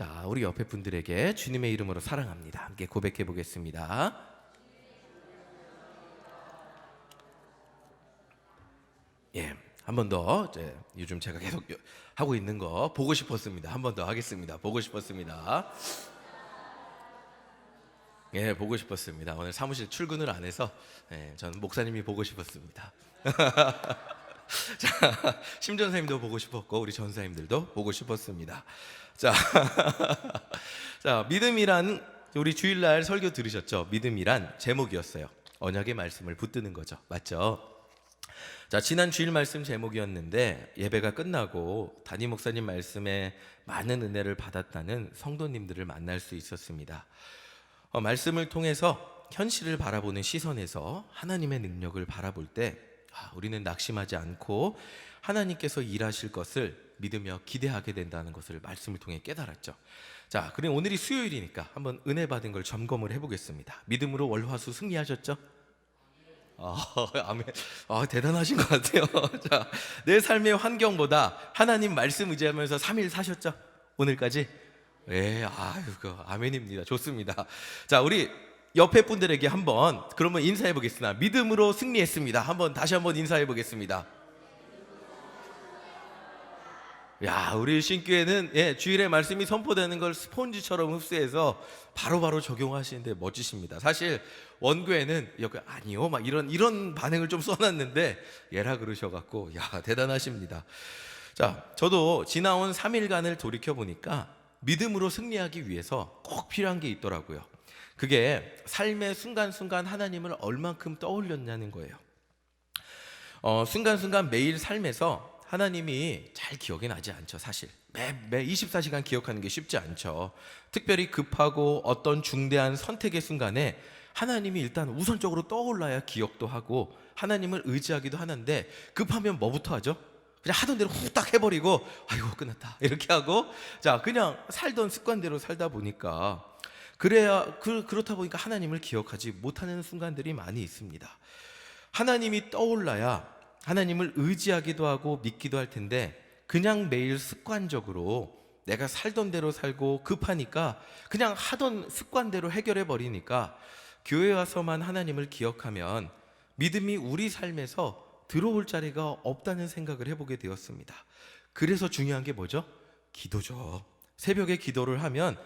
자, 우리 옆에 분들에게 주님의 이름으로 사랑합니다. 함께 고백해 보겠습니다. 예, 한 번 더. 요즘 제가 계속 하고 있는 거 보고 싶었습니다. 한 번 더 하겠습니다. 보고 싶었습니다. 예, 보고 싶었습니다. 오늘 사무실 출근을 안 해서 저는 목사님이 보고 싶었습니다. 자, 심 전사님도 보고 싶었고 우리 전사님들도 보고 싶었습니다. 자, 자, 믿음이란, 우리 주일날 설교 들으셨죠? 믿음이란 제목이었어요. 언약의 말씀을 붙드는 거죠. 맞죠? 자, 지난 주일 말씀 제목이었는데 예배가 끝나고 담임 목사님 말씀에 많은 은혜를 받았다는 성도님들을 만날 수 있었습니다. 말씀을 통해서 현실을 바라보는 시선에서 하나님의 능력을 바라볼 때 우리는 낙심하지 않고 하나님께서 일하실 것을 믿으며 기대하게 된다는 것을 말씀을 통해 깨달았죠. 자, 그럼 오늘이 수요일이니까 한번 은혜 받은 걸 점검을 해보겠습니다. 믿음으로 월화수 승리하셨죠? 아멘. 대단하신 것 같아요. 자, 내 삶의 환경보다 하나님 말씀 의지하면서 3일 사셨죠? 오늘까지? 네, 아멘입니다. 좋습니다. 자, 우리 옆에 분들에게 한번 그러면 인사해 보겠습니다. 믿음으로 승리했습니다. 다시 한번 인사해 보겠습니다. 야, 우리 신교회는 주일에 말씀이 선포되는 걸 스폰지처럼 흡수해서 바로바로 적용하시는데 멋지십니다. 사실 원교회는 아니요 막 이런 반응을 좀 써놨는데 얘라 그러셔갖고 대단하십니다. 자, 저도 지나온 3일간을 돌이켜 보니까 믿음으로 승리하기 위해서 꼭 필요한 게 있더라고요. 그게 삶의 순간순간 하나님을 얼만큼 떠올렸냐는 거예요. 순간순간 매일 삶에서 하나님이 잘 기억이 나지 않죠. 사실 매 24시간 기억하는 게 쉽지 않죠. 특별히 급하고 어떤 중대한 선택의 순간에 하나님이 일단 우선적으로 떠올라야 기억도 하고 하나님을 의지하기도 하는데, 급하면 뭐부터 하죠? 그냥 하던 대로 후딱 해버리고 아이고 끝났다 이렇게 하고, 자, 그냥 살던 습관대로 살다 보니까 그렇다 보니까 하나님을 기억하지 못하는 순간들이 많이 있습니다. 하나님이 떠올라야 하나님을 의지하기도 하고 믿기도 할 텐데, 그냥 매일 습관적으로 내가 살던 대로 살고 급하니까 그냥 하던 습관대로 해결해 버리니까 교회 와서만 하나님을 기억하면 믿음이 우리 삶에서 들어올 자리가 없다는 생각을 해보게 되었습니다. 그래서 중요한 게 뭐죠? 기도죠. 새벽에 기도를 하면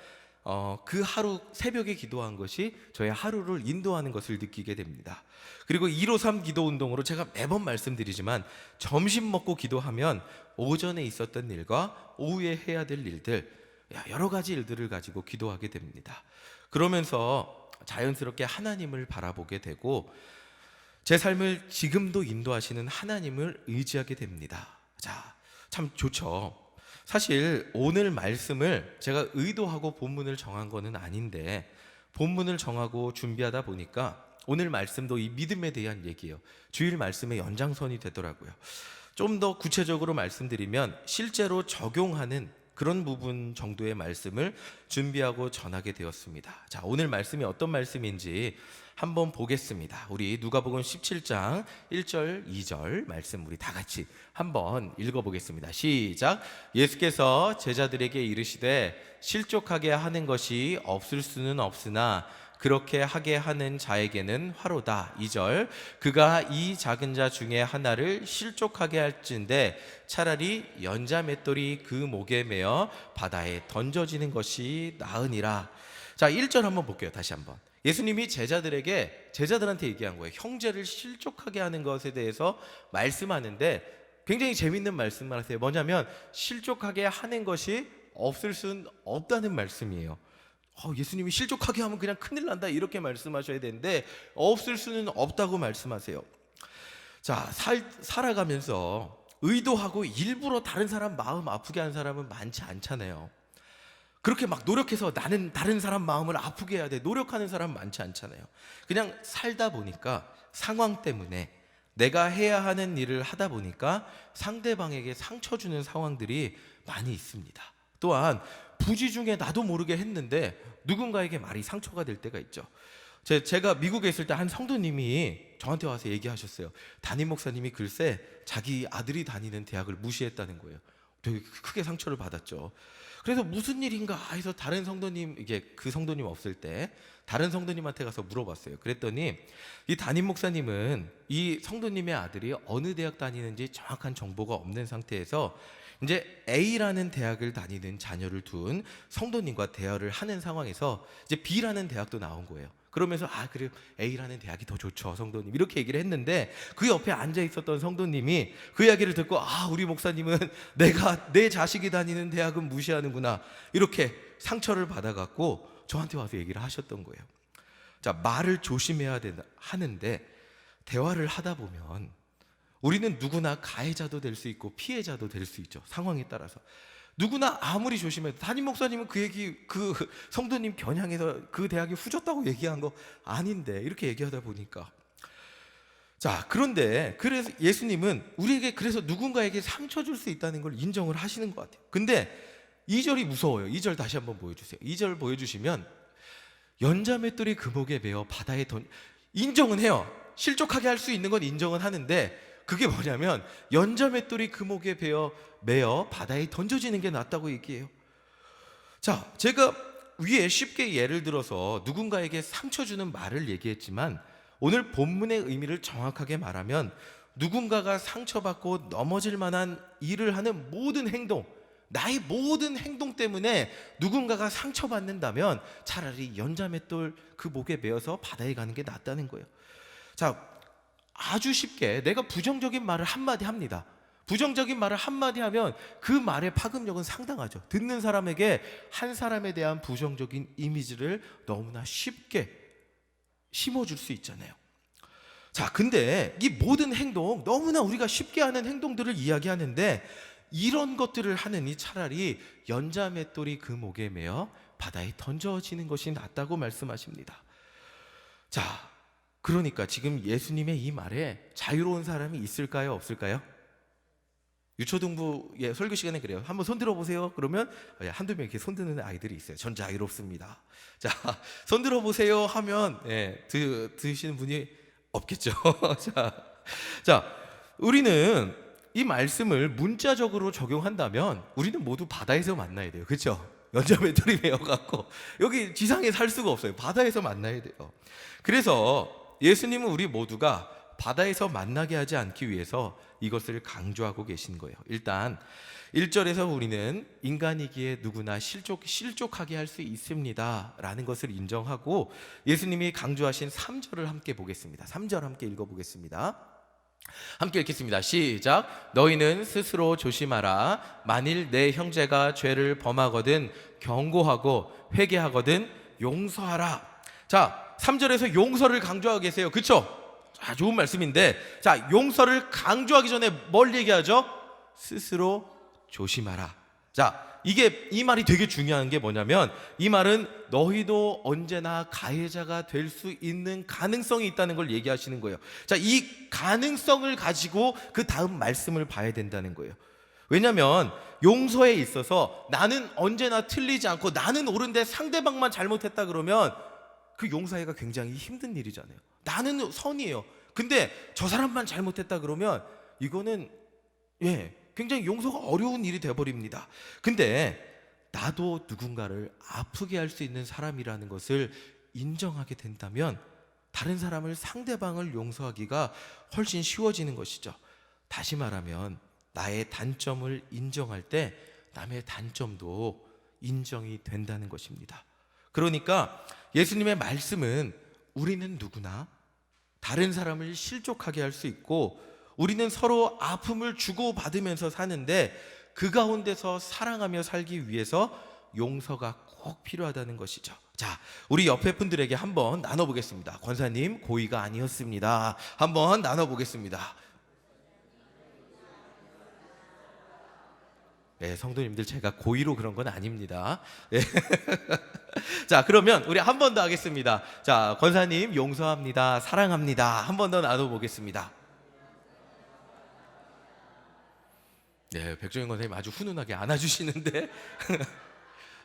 그 하루 새벽에 기도한 것이 저의 하루를 인도하는 것을 느끼게 됩니다. 그리고 153 기도 운동으로 제가 매번 말씀드리지만, 점심 먹고 기도하면 오전에 있었던 일과 오후에 해야 될 일들, 여러 가지 일들을 가지고 기도하게 됩니다. 그러면서 자연스럽게 하나님을 바라보게 되고 제 삶을 지금도 인도하시는 하나님을 의지하게 됩니다. 자, 참 좋죠. 사실 오늘 말씀을 제가 의도하고 본문을 정한 거는 아닌데, 본문을 정하고 준비하다 보니까 오늘 말씀도 이 믿음에 대한 얘기예요. 주일 말씀의 연장선이 되더라고요. 좀 더 구체적으로 말씀드리면 실제로 적용하는 그런 부분 정도의 말씀을 준비하고 전하게 되었습니다. 자, 오늘 말씀이 어떤 말씀인지 한번 보겠습니다. 우리 누가복음 17장 1절 2절 말씀 우리 다 같이 한번 읽어보겠습니다. 시작. 예수께서 제자들에게 이르시되 실족하게 하는 것이 없을 수는 없으나 그렇게 하게 하는 자에게는 화로다. 2절. 그가 이 작은 자 중에 하나를 실족하게 할진대 차라리 연자 맷돌이 그 목에 매어 바다에 던져지는 것이 나으니라. 자, 1절 한번 볼게요. 다시 한번. 예수님이 제자들한테 얘기한 거예요. 형제를 실족하게 하는 것에 대해서 말씀하는데 굉장히 재밌는 말씀을 하세요. 뭐냐면 실족하게 하는 것이 없을 수는 없다는 말씀이에요. 예수님이 실족하게 하면 그냥 큰일 난다 이렇게 말씀하셔야 되는데 없을 수는 없다고 말씀하세요. 자, 살아가면서 의도하고 일부러 다른 사람 마음 아프게 한 사람은 많지 않잖아요. 그렇게 막 노력해서 나는 다른 사람 마음을 아프게 해야 돼 노력하는 사람 많지 않잖아요. 그냥 살다 보니까 상황 때문에 내가 해야 하는 일을 하다 보니까 상대방에게 상처 주는 상황들이 많이 있습니다. 또한 부지 중에 나도 모르게 했는데 누군가에게 말이 상처가 될 때가 있죠. 제가 미국에 있을 때 한 성도님이 저한테 와서 얘기하셨어요. 담임 목사님이 글쎄 자기 아들이 다니는 대학을 무시했다는 거예요. 되게 크게 상처를 받았죠. 그래서 무슨 일인가 해서 다른 성도님, 이게 그 성도님 없을 때 다른 성도님한테 가서 물어봤어요. 그랬더니 이 담임 목사님은 이 성도님의 아들이 어느 대학 다니는지 정확한 정보가 없는 상태에서 이제 A라는 대학을 다니는 자녀를 둔 성도님과 대화를 하는 상황에서 이제 B라는 대학도 나온 거예요. 그러면서 그래요, A라는 대학이 더 좋죠 성도님, 이렇게 얘기를 했는데 그 옆에 앉아 있었던 성도님이 그 이야기를 듣고 우리 목사님은 내 자식이 다니는 대학은 무시하는구나, 이렇게 상처를 받아갖고 저한테 와서 얘기를 하셨던 거예요. 자, 말을 조심해야 하는데 대화를 하다 보면 우리는 누구나 가해자도 될 수 있고 피해자도 될 수 있죠. 상황에 따라서 누구나 아무리 조심해도, 담임 목사님은 그 얘기, 그 성도님 겨냥해서 그 대학이 후졌다고 얘기한 거 아닌데 이렇게 얘기하다 보니까, 자, 그런데 그래서 예수님은 우리에게 그래서 누군가에게 상처 줄 수 있다는 걸 인정을 하시는 것 같아요. 근데 2절이 무서워요. 2절 다시 한번 보여주세요. 2절 보여주시면 연자맷돌이 금옥에 매어 바다에 인정은 해요. 실족하게 할 수 있는 건 인정은 하는데, 그게 뭐냐면 연자맷돌이 금옥에 매어 바다에 던져지는 게 낫다고 얘기해요. 자, 제가 위에 쉽게 예를 들어서 누군가에게 상처 주는 말을 얘기했지만, 오늘 본문의 의미를 정확하게 말하면 누군가가 상처받고 넘어질 만한 일을 하는 모든 행동, 나의 모든 행동 때문에 누군가가 상처받는다면 차라리 연자맷돌 그 목에 매어서 바다에 가는 게 낫다는 거예요. 자, 아주 쉽게 내가 부정적인 말을 한마디 합니다. 부정적인 말을 한마디 하면 그 말의 파급력은 상당하죠. 듣는 사람에게 한 사람에 대한 부정적인 이미지를 너무나 쉽게 심어줄 수 있잖아요. 자, 근데 이 모든 행동, 너무나 우리가 쉽게 하는 행동들을 이야기하는데, 이런 것들을 하느니 차라리 연자맷돌이 그 목에 매어 바다에 던져지는 것이 낫다고 말씀하십니다. 자, 그러니까 지금 예수님의 이 말에 자유로운 사람이 있을까요, 없을까요? 유초등부 설교 시간에 그래요. 한번 손 들어보세요. 그러면 한두 명 이렇게 손 드는 아이들이 있어요. 전 자유롭습니다. 자, 손 들어보세요 하면 드시는 분이 없겠죠. 자, 우리는 이 말씀을 문자적으로 적용한다면 우리는 모두 바다에서 만나야 돼요. 그렇죠? 연자맷돌이 매어갖고 여기 지상에 살 수가 없어요. 바다에서 만나야 돼요. 그래서 예수님은 우리 모두가 바다에서 만나게 하지 않기 위해서 이것을 강조하고 계신 거예요. 일단 1절에서 우리는 인간이기에 누구나 실족하게 할 수 있습니다 라는 것을 인정하고, 예수님이 강조하신 3절을 함께 보겠습니다. 3절 함께 읽어보겠습니다. 함께 읽겠습니다. 시작. 너희는 스스로 조심하라. 만일 내 형제가 죄를 범하거든 경고하고 회개하거든 용서하라. 자, 3절에서 용서를 강조하고 계세요. 그렇죠? 자, 좋은 말씀인데, 자, 용서를 강조하기 전에 뭘 얘기하죠? 스스로 조심하라. 자, 이 말이 되게 중요한 게 뭐냐면, 이 말은 너희도 언제나 가해자가 될 수 있는 가능성이 있다는 걸 얘기하시는 거예요. 자, 이 가능성을 가지고 그 다음 말씀을 봐야 된다는 거예요. 왜냐하면 용서에 있어서 나는 언제나 틀리지 않고 나는 옳은데 상대방만 잘못했다 그러면 그 용서하기가 굉장히 힘든 일이잖아요. 나는 선이에요. 근데 저 사람만 잘못했다 그러면 이거는 굉장히 용서가 어려운 일이 되어버립니다. 근데 나도 누군가를 아프게 할 수 있는 사람이라는 것을 인정하게 된다면 다른 사람을, 상대방을 용서하기가 훨씬 쉬워지는 것이죠. 다시 말하면 나의 단점을 인정할 때 남의 단점도 인정이 된다는 것입니다. 그러니까 예수님의 말씀은 우리는 누구나 다른 사람을 실족하게 할 수 있고, 우리는 서로 아픔을 주고받으면서 사는데 그 가운데서 사랑하며 살기 위해서 용서가 꼭 필요하다는 것이죠. 자, 우리 옆에 분들에게 한번 나눠보겠습니다. 권사님, 고의가 아니었습니다. 한번 나눠보겠습니다. 네, 성도님들, 제가 고의로 그런 건 아닙니다. 네. 자, 그러면 우리 한 번 더 하겠습니다. 자, 권사님 용서합니다, 사랑합니다. 한 번 더 나눠보겠습니다. 네, 백종현 권사님 아주 훈훈하게 안아주시는데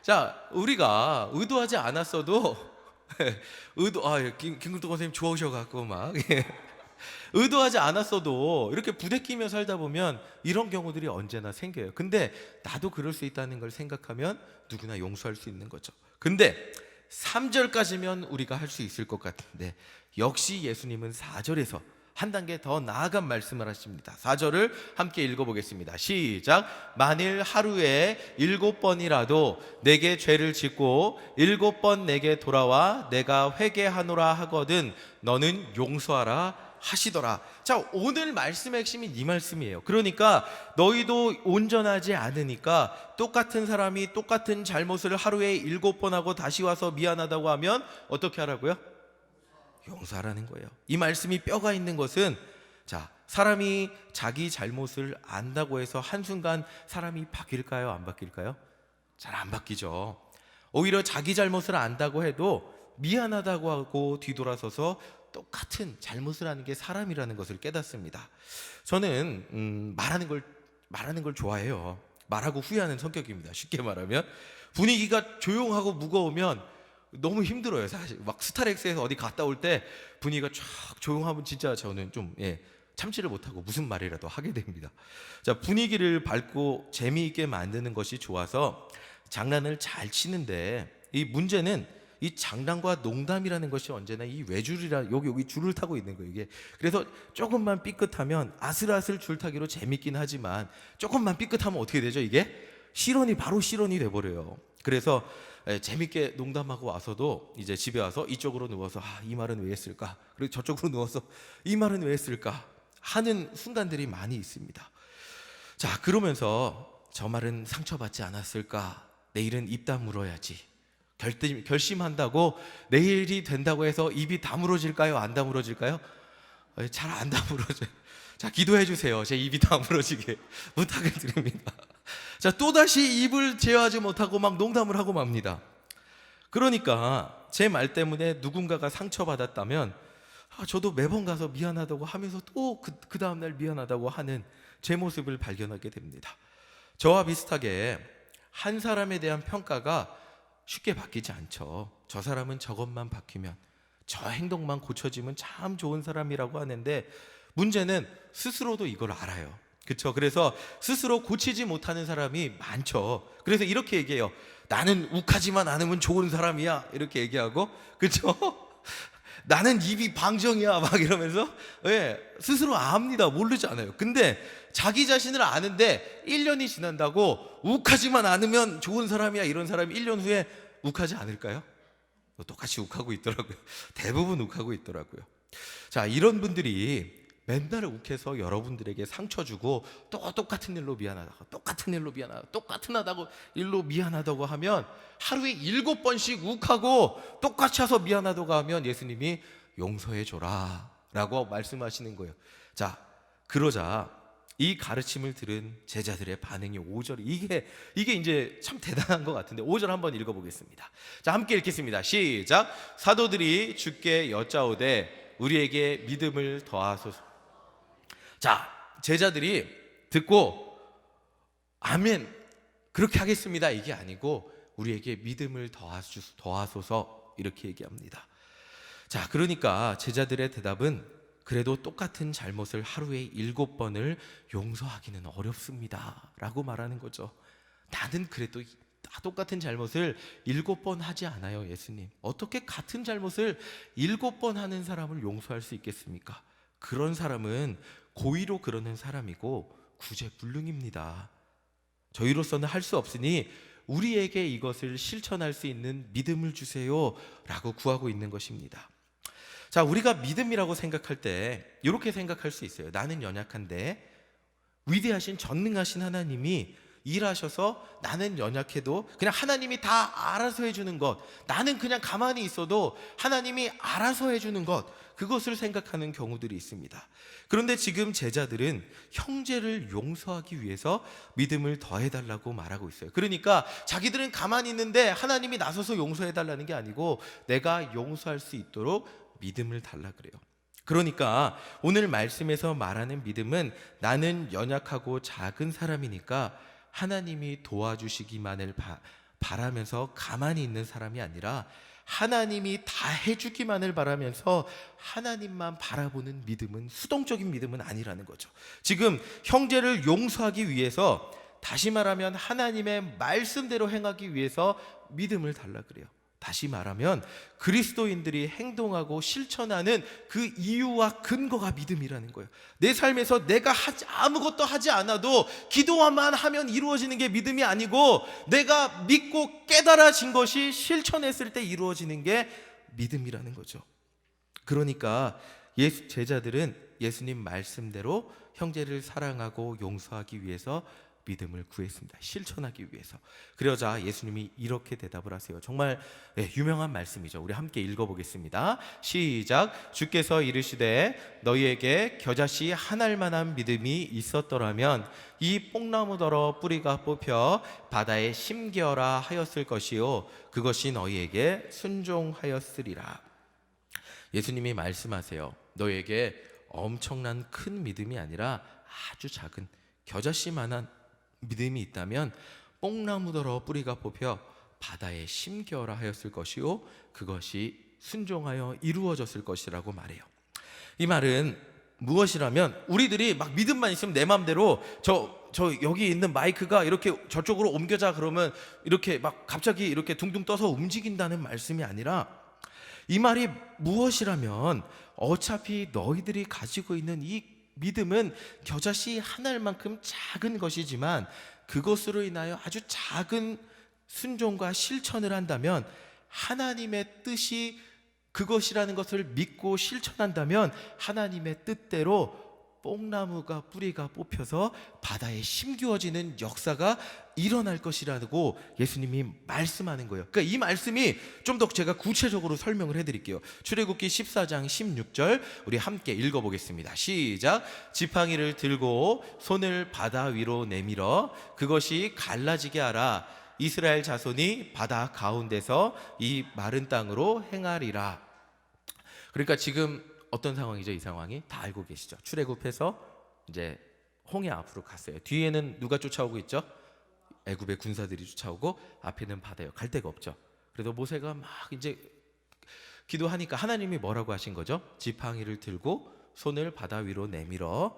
자, 우리가 의도하지 않았어도 김근도 권사님 좋으셔갖고 막 의도하지 않았어도 이렇게 부대끼며 살다 보면 이런 경우들이 언제나 생겨요. 근데 나도 그럴 수 있다는 걸 생각하면 누구나 용서할 수 있는 거죠. 근데 3절까지면 우리가 할 수 있을 것 같은데 역시 예수님은 4절에서 한 단계 더 나아간 말씀을 하십니다. 4절을 함께 읽어보겠습니다. 시작. 만일 하루에 7번이라도 내게 죄를 짓고 7번 내게 돌아와 내가 회개하노라 하거든 너는 용서하라 하시더라. 자, 오늘 말씀의 핵심이 이 말씀이에요. 그러니까 너희도 온전하지 않으니까 똑같은 사람이 똑같은 잘못을 하루에 7번 하고 다시 와서 미안하다고 하면 어떻게 하라고요? 용서하라는 거예요. 이 말씀이 뼈가 있는 것은, 자, 사람이 자기 잘못을 안다고 해서 한순간 사람이 바뀔까요? 안 바뀔까요? 잘 안 바뀌죠. 오히려 자기 잘못을 안다고 해도 미안하다고 하고 뒤돌아서서 똑같은 잘못을 하는 게 사람이라는 것을 깨닫습니다. 저는 말하는 걸 좋아해요. 말하고 후회하는 성격입니다. 쉽게 말하면 분위기가 조용하고 무거우면 너무 힘들어요. 사실 막 스타렉스에서 어디 갔다 올 때 분위기가 쫙 조용하면 진짜 저는 좀 참지를 못하고 무슨 말이라도 하게 됩니다. 자, 분위기를 밝고 재미있게 만드는 것이 좋아서 장난을 잘 치는데 이 문제는 이 장난과 농담이라는 것이 언제나 이 외줄이라 여기 줄을 타고 있는 거예요. 이게 그래서 조금만 삐끗하면 아슬아슬 줄타기로 재밌긴 하지만 조금만 삐끗하면 어떻게 되죠? 이게 바로 실언이 돼버려요. 그래서 재밌게 농담하고 와서도 이제 집에 와서 이쪽으로 누워서 이 말은 왜 했을까? 그리고 저쪽으로 누워서 이 말은 왜 했을까? 하는 순간들이 많이 있습니다. 자, 그러면서 저 말은 상처받지 않았을까? 내일은 입 다물어야지. 결심한다고 내일이 된다고 해서 입이 다물어질까요? 안 다물어질까요? 잘 안 다물어져요. 자, 기도해 주세요. 제 입이 다물어지게 부탁을 드립니다. 자, 또다시 입을 제어하지 못하고 막 농담을 하고 맙니다. 그러니까 제 말 때문에 누군가가 상처받았다면 저도 매번 가서 미안하다고 하면서 또 그 다음날 미안하다고 하는 제 모습을 발견하게 됩니다. 저와 비슷하게 한 사람에 대한 평가가 쉽게 바뀌지 않죠. 저 사람은 저것만 바뀌면, 저 행동만 고쳐지면 참 좋은 사람이라고 하는데 문제는 스스로도 이걸 알아요. 그렇죠? 그래서 스스로 고치지 못하는 사람이 많죠. 그래서 이렇게 얘기해요. 나는 욱하지만 않으면 좋은 사람이야. 이렇게 얘기하고, 그렇죠? 나는 입이 방정이야. 막 이러면서 스스로 압니다. 모르지 않아요. 근데 자기 자신을 아는데 1년이 지난다고 욱하지만 않으면 좋은 사람이야. 이런 사람이 1년 후에 욱하지 않을까요? 똑같이 욱하고 있더라고요. 대부분 욱하고 있더라고요. 자, 이런 분들이 맨날 욱해서 여러분들에게 상처 주고 또 똑같은 일로 미안하다고 똑같은 일로 미안하다고 하면 하루에 7번씩 욱하고 똑같이 해서 미안하다고 하면 예수님이 용서해 줘라 라고 말씀하시는 거예요. 자, 그러자 이 가르침을 들은 제자들의 반응이 5절, 이게 이제 참 대단한 것 같은데 5절 한번 읽어보겠습니다. 자, 함께 읽겠습니다. 시작. 사도들이 주께 여짜오되 우리에게 믿음을 더하소서. 자, 제자들이 듣고 아멘 그렇게 하겠습니다 이게 아니고 우리에게 믿음을 더하소서 이렇게 얘기합니다. 자, 그러니까 제자들의 대답은 그래도 똑같은 잘못을 하루에 7번을 용서하기는 어렵습니다 라고 말하는 거죠. 나는 그래도 똑같은 잘못을 7번 하지 않아요. 예수님, 어떻게 같은 잘못을 7번 하는 사람을 용서할 수 있겠습니까? 그런 사람은 고의로 그러는 사람이고 구제불능입니다. 저희로서는 할 수 없으니 우리에게 이것을 실천할 수 있는 믿음을 주세요 라고 구하고 있는 것입니다. 자, 우리가 믿음이라고 생각할 때 이렇게 생각할 수 있어요. 나는 연약한데 위대하신 전능하신 하나님이 일하셔서 나는 연약해도 그냥 하나님이 다 알아서 해주는 것, 나는 그냥 가만히 있어도 하나님이 알아서 해주는 것, 그것을 생각하는 경우들이 있습니다. 그런데 지금 제자들은 형제를 용서하기 위해서 믿음을 더해달라고 말하고 있어요. 그러니까 자기들은 가만히 있는데 하나님이 나서서 용서해달라는 게 아니고 내가 용서할 수 있도록 믿음을 달라 그래요. 그러니까 오늘 말씀에서 말하는 믿음은 나는 연약하고 작은 사람이니까 하나님이 도와주시기만을 바라면서 가만히 있는 사람이 아니라 하나님이 다 해주기만을 바라면서 하나님만 바라보는 믿음은 수동적인 믿음은 아니라는 거죠. 지금 형제를 용서하기 위해서, 다시 말하면 하나님의 말씀대로 행하기 위해서 믿음을 달라 그래요. 다시 말하면 그리스도인들이 행동하고 실천하는 그 이유와 근거가 믿음이라는 거예요. 내 삶에서 내가 아무것도 하지 않아도 기도만 하면 이루어지는 게 믿음이 아니고, 내가 믿고 깨달아진 것이 실천했을 때 이루어지는 게 믿음이라는 거죠. 그러니까 예수 제자들은 예수님 말씀대로 형제를 사랑하고 용서하기 위해서 믿음을 구했습니다. 실천하기 위해서. 그러자 예수님이 이렇게 대답을 하세요. 정말 유명한 말씀이죠. 우리 함께 읽어보겠습니다. 시작. 주께서 이르시되 너희에게 겨자씨 한 알만한 믿음이 있었더라면 이 뽕나무더러 뿌리가 뽑혀 바다에 심기어라 하였을 것이요 그것이 너희에게 순종하였으리라. 예수님이 말씀하세요. 너희에게 엄청난 큰 믿음이 아니라 아주 작은 겨자씨만한 믿음이 있다면 뽕나무더러 뿌리가 뽑혀 바다에 심겨라 하였을 것이요 그것이 순종하여 이루어졌을 것이라고 말해요. 이 말은 무엇이라면, 우리들이 막 믿음만 있으면 내 마음대로 저 여기 있는 마이크가 이렇게 저쪽으로 옮겨자 그러면 이렇게 막 갑자기 이렇게 둥둥 떠서 움직인다는 말씀이 아니라, 이 말이 무엇이라면 어차피 너희들이 가지고 있는 이 믿음은 겨자씨 한 알만큼 작은 것이지만 그것으로 인하여 아주 작은 순종과 실천을 한다면, 하나님의 뜻이 그것이라는 것을 믿고 실천한다면 하나님의 뜻대로 뽕나무가 뿌리가 뽑혀서 바다에 심기어지는 역사가 일어날 것이라고 예수님이 말씀하는 거예요. 그러니까 이 말씀이 좀 더 제가 구체적으로 설명을 해드릴게요. 출애굽기 14장 16절 우리 함께 읽어보겠습니다. 시작. 지팡이를 들고 손을 바다 위로 내밀어 그것이 갈라지게 하라. 이스라엘 자손이 바다 가운데서 이 마른 땅으로 행하리라. 그러니까 지금 어떤 상황이죠? 이 상황이 다 알고 계시죠? 출애굽해서 이제 홍해 앞으로 갔어요. 뒤에는 누가 쫓아오고 있죠? 애굽의 군사들이 쫓아오고 앞에는 바다예요. 갈 데가 없죠. 그래도 모세가 막 이제 기도하니까 하나님이 뭐라고 하신 거죠? 지팡이를 들고 손을 바다 위로 내밀어.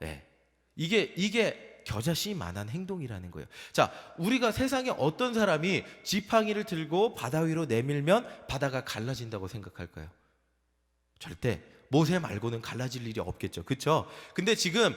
네. 이게 겨자씨만한 행동이라는 거예요. 자, 우리가 세상에 어떤 사람이 지팡이를 들고 바다 위로 내밀면 바다가 갈라진다고 생각할까요? 절대 모세 말고는 갈라질 일이 없겠죠. 그렇죠? 근데 지금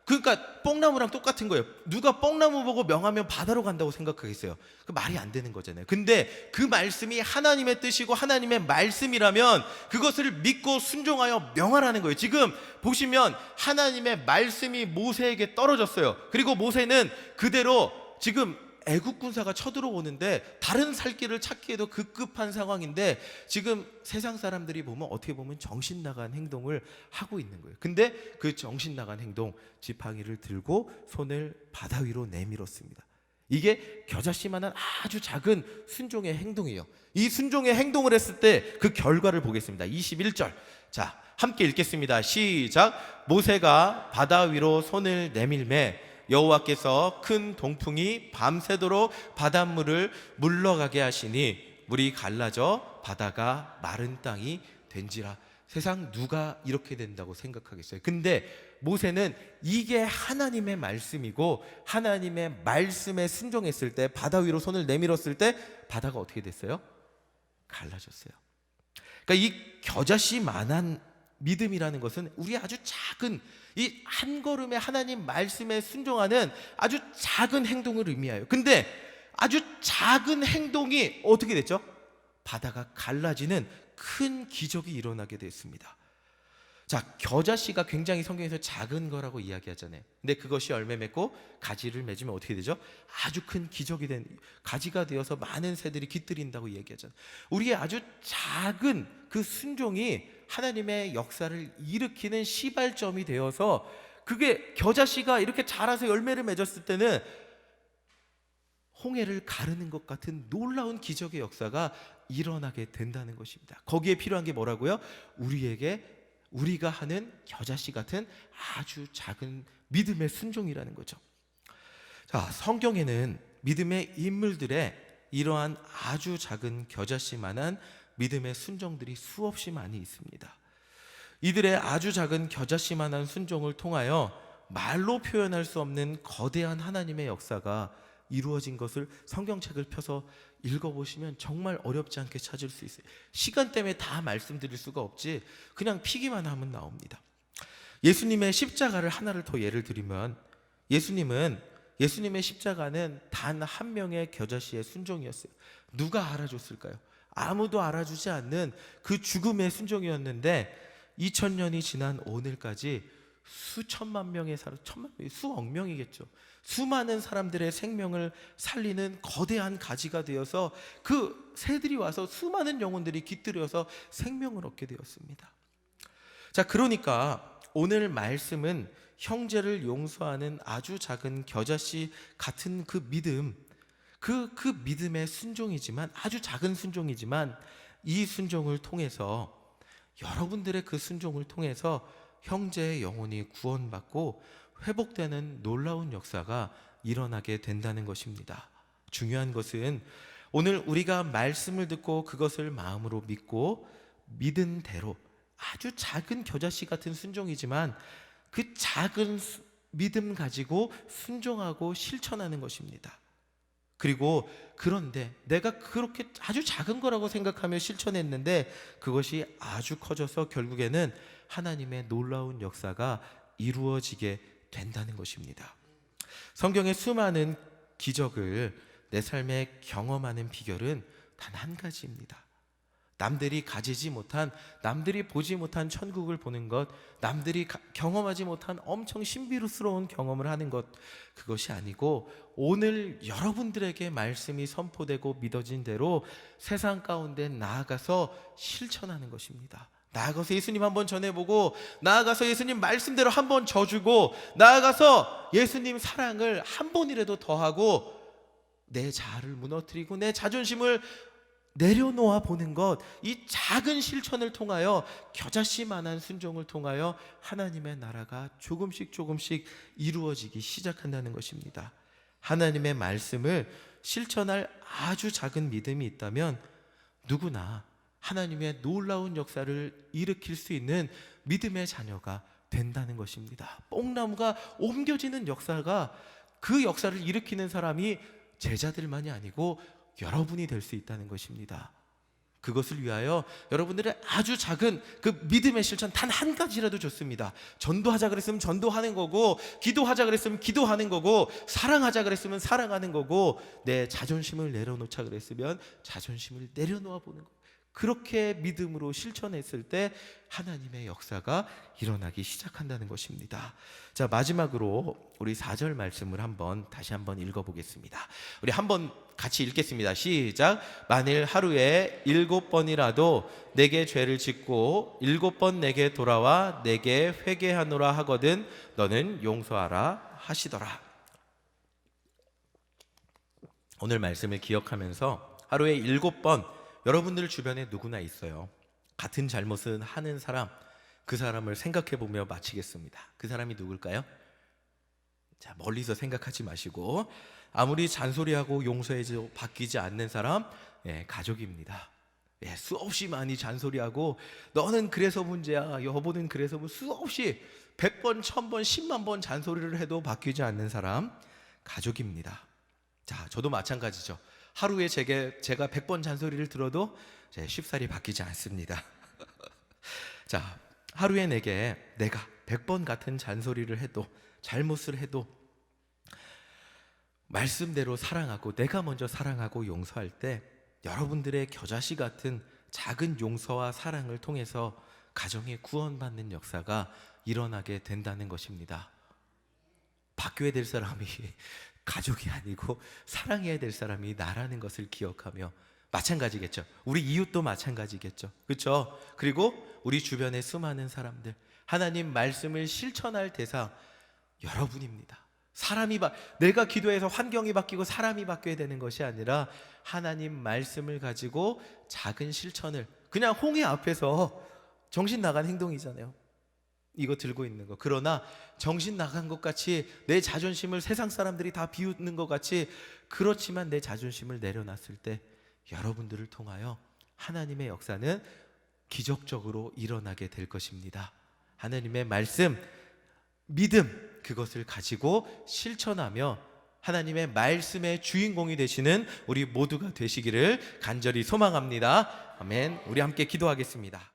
그러니까 뽕나무랑 똑같은 거예요. 누가 뽕나무 보고 명하면 바다로 간다고 생각하겠어요? 그 말이 안 되는 거잖아요. 근데 그 말씀이 하나님의 뜻이고 하나님의 말씀이라면 그것을 믿고 순종하여 명하라는 거예요. 지금 보시면 하나님의 말씀이 모세에게 떨어졌어요. 그리고 모세는 그대로 지금 애국 군사가 쳐들어오는데 다른 살 길을 찾기에도 급급한 상황인데, 지금 세상 사람들이 보면 어떻게 보면 정신 나간 행동을 하고 있는 거예요. 근데 그 정신 나간 행동, 지팡이를 들고 손을 바다 위로 내밀었습니다. 이게 겨자씨만한 아주 작은 순종의 행동이에요. 이 순종의 행동을 했을 때 그 결과를 보겠습니다. 21절. 자, 함께 읽겠습니다. 시작. 모세가 바다 위로 손을 내밀매 여호와께서 큰 동풍이 밤새도록 바닷물을 물러가게 하시니 물이 갈라져 바다가 마른 땅이 된지라. 세상 누가 이렇게 된다고 생각하겠어요? 근데 모세는 이게 하나님의 말씀이고 하나님의 말씀에 순종했을 때, 바다 위로 손을 내밀었을 때 바다가 어떻게 됐어요? 갈라졌어요. 그러니까 이 겨자씨만한 믿음이라는 것은 우리 아주 작은 이 한 걸음의 하나님 말씀에 순종하는 아주 작은 행동을 의미해요. 근데 아주 작은 행동이 어떻게 됐죠? 바다가 갈라지는 큰 기적이 일어나게 됐습니다. 자, 겨자씨가 굉장히 성경에서 작은 거라고 이야기하잖아요. 근데 그것이 열매 맺고 가지를 맺으면 어떻게 되죠? 아주 큰 기적이 된 가지가 되어서 많은 새들이 깃들인다고 이야기하잖아요. 우리의 아주 작은 그 순종이 하나님의 역사를 일으키는 시발점이 되어서, 그게 겨자씨가 이렇게 자라서 열매를 맺었을 때는 홍해를 가르는 것 같은 놀라운 기적의 역사가 일어나게 된다는 것입니다. 거기에 필요한 게 뭐라고요? 우리가 하는 겨자씨 같은 아주 작은 믿음의 순종이라는 거죠. 자, 성경에는 믿음의 인물들의 이러한 아주 작은 겨자씨만한 믿음의 순종들이 수없이 많이 있습니다. 이들의 아주 작은 겨자씨만한 순종을 통하여 말로 표현할 수 없는 거대한 하나님의 역사가 이루어진 것을 성경책을 펴서 읽어보시면 정말 어렵지 않게 찾을 수 있어요. 시간 때문에 다 말씀드릴 수가 없지 그냥 피기만 하면 나옵니다. 예수님의 십자가를 하나를 더 예를 들면 예수님의 십자가는 단 한 명의 겨자씨의 순종이었어요. 누가 알아줬을까요? 아무도 알아주지 않는 그 죽음의 순종이었는데 2000년이 지난 오늘까지 수천만 명의 사람, 수억 명이겠죠. 수많은 사람들의 생명을 살리는 거대한 가지가 되어서 그 새들이 와서 수많은 영혼들이 깃들여서 생명을 얻게 되었습니다. 자, 그러니까 오늘 말씀은 형제를 용서하는 아주 작은 겨자씨 같은 그 믿음, 그 믿음의 순종이지만, 아주 작은 순종이지만 이 순종을 통해서, 여러분들의 그 순종을 통해서 형제의 영혼이 구원받고 회복되는 놀라운 역사가 일어나게 된다는 것입니다. 중요한 것은 오늘 우리가 말씀을 듣고 그것을 마음으로 믿고 믿은 대로 아주 작은 겨자씨 같은 순종이지만 그 작은 믿음 가지고 순종하고 실천하는 것입니다. 그리고 그런데 내가 그렇게 아주 작은 거라고 생각하며 실천했는데 그것이 아주 커져서 결국에는 하나님의 놀라운 역사가 이루어지게 된다는 것입니다. 성경의 수많은 기적을 내 삶에 경험하는 비결은 단 한 가지입니다. 남들이 가지지 못한, 남들이 보지 못한 천국을 보는 것, 남들이 경험하지 못한 엄청 신비스러운 경험을 하는 것, 그것이 아니고 오늘 여러분들에게 말씀이 선포되고 믿어진 대로 세상 가운데 나아가서 실천하는 것입니다. 나아가서 예수님 한번 전해보고, 나아가서 예수님 말씀대로 한번 져주고, 나아가서 예수님 사랑을 한 번이라도 더하고 내 자아를 무너뜨리고 내 자존심을 내려놓아 보는 것, 이 작은 실천을 통하여 겨자씨만한 순종을 통하여 하나님의 나라가 조금씩 이루어지기 시작한다는 것입니다. 하나님의 말씀을 실천할 아주 작은 믿음이 있다면 누구나 하나님의 놀라운 역사를 일으킬 수 있는 믿음의 자녀가 된다는 것입니다. 뽕나무가 옮겨지는 역사가, 그 역사를 일으키는 사람이 제자들만이 아니고 여러분이 될 수 있다는 것입니다. 그것을 위하여 여러분들의 아주 작은 그 믿음의 실천 단 한 가지라도 좋습니다. 전도하자 그랬으면 전도하는 거고, 기도하자 그랬으면 기도하는 거고, 사랑하자 그랬으면 사랑하는 거고, 내 자존심을 내려놓자 그랬으면 자존심을 내려놓아 보는 거. 그렇게 믿음으로 실천했을 때 하나님의 역사가 일어나기 시작한다는 것입니다. 자, 마지막으로 우리 4절 말씀을 다시 한번 읽어보겠습니다. 우리 한번 같이 읽겠습니다. 시작. 만일 하루에 7번이라도 내게 죄를 짓고 7번 내게 돌아와 내게 회개하노라 하거든 너는 용서하라 하시더라. 오늘 말씀을 기억하면서 하루에 7번, 여러분들 주변에 누구나 있어요. 같은 잘못은 하는 사람, 그 사람을 생각해 보며 마치겠습니다. 그 사람이 누굴까요? 자, 멀리서 생각하지 마시고, 아무리 잔소리하고 용서해도 바뀌지 않는 사람, 가족입니다. 수없이 많이 잔소리하고 너는 그래서 문제야, 여보는 그래서 수없이 100번, 1000번, 10만 번 잔소리를 해도 바뀌지 않는 사람, 가족입니다. 자, 저도 마찬가지죠. 하루에 제가 100번 잔소리를 들어도 쉽사리 바뀌지 않습니다. 자, 하루에 내가 100번 같은 잔소리를 해도, 잘못을 해도 말씀대로 사랑하고, 내가 먼저 사랑하고 용서할 때 여러분들의 겨자씨 같은 작은 용서와 사랑을 통해서 가정이 구원받는 역사가 일어나게 된다는 것입니다. 바뀌어야 될 사람이 가족이 아니고 사랑해야 될 사람이 나라는 것을 기억하며, 마찬가지겠죠. 우리 이웃도 마찬가지겠죠. 그렇죠? 그리고 우리 주변의 수많은 사람들, 하나님 말씀을 실천할 대상 여러분입니다. 내가 기도해서 환경이 바뀌고 사람이 바뀌어야 되는 것이 아니라 하나님 말씀을 가지고 작은 실천을, 그냥 홍해 앞에서 정신 나간 행동이잖아요. 이거 들고 있는 거. 그러나 정신 나간 것 같이 내 자존심을 세상 사람들이 다 비웃는 것 같이, 그렇지만 내 자존심을 내려놨을 때 여러분들을 통하여 하나님의 역사는 기적적으로 일어나게 될 것입니다. 하나님의 말씀, 믿음, 그것을 가지고 실천하며 하나님의 말씀의 주인공이 되시는 우리 모두가 되시기를 간절히 소망합니다. 아멘. 우리 함께 기도하겠습니다.